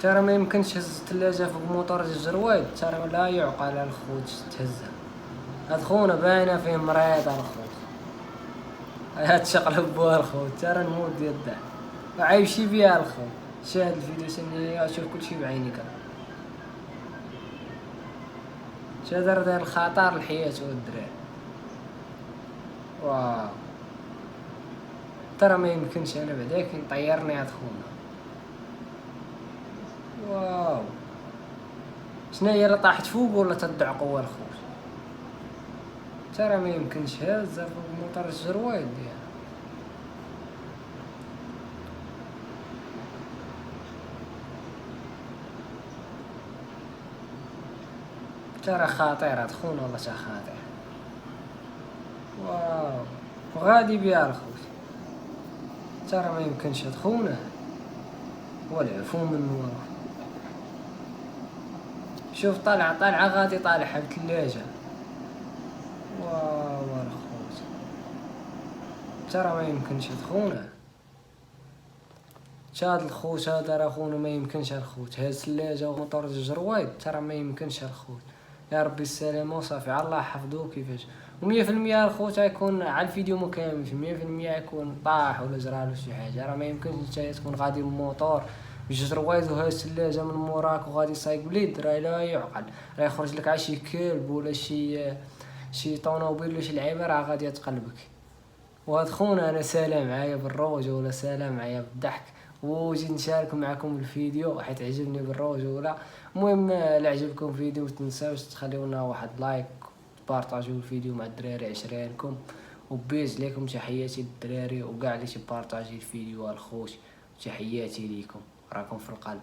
ترى ما يمكنش تهز الثلاجة فوق موطور الجرويد، ترى لا يعقل الخوت تهزها. هاد خونا باينة فيه مريض الخوت، هاد تشقلب بوها الخوت، ترى نموت ديال الضحك وعايشي بيها الخوت. شاهد الفيديو سنية شوف كلشي بعينيك، شادر داير الخطر الحياة والدراري. واو ترى ما يمكنش، انا بعدا كي طيرني هاد خونا. واو شناهي لا طاحت فوق ولا تدع قوة الخوت؟ ترى ما يمكنش هازة فوق موطور الجرويد ديالها. ترى خطير هاد خونا والله تا خطير. واو وغادي بيها الخوت، ترى ما يمكنش هاد خونا والعفو منو. شوف طالعة غادي طالعها بثلاجة. واو الخوت ترى ما يمكنش هاد خونا. شاد الخوت هذا راه خونا ما يمكنش الخوت، هاد ثلاجة وموطور الجرويد ترى ما يمكنش الخوت. يا ربي السلامة وصافي، على الله حفظو كيفاش. و100% الخوت غيكون على الفيديو مكاملش، 100% يكون طاح ولا جرالو شي حاجة. راه ما يمكنش نتايا تكون غادي بموطور بالجرويد وهاد الثلاجة من موراك وغادي سايق بليد، راه لا يعقل. راه يخرج لك عا شي كلب ولا شي طونوبيل ولا شي لعيبة راه غادي تقلبك. وهاد خونا انا سالم معايا بالروج ولا سالم معايا بالضحك، وجيت نشارك معكم الفيديو حيت عجبني بالرجولة. المهم لا عجبكم الفيديو متنساوش تخليونا واحد لايك، تبارطاجيو الفيديو مع الدراري عشرينكم، وبيز ليكم. تحياتي للدراري وكاع اللي تبارطاجي الفيديو الخوت، تحياتي ليكم، راكم في القلب.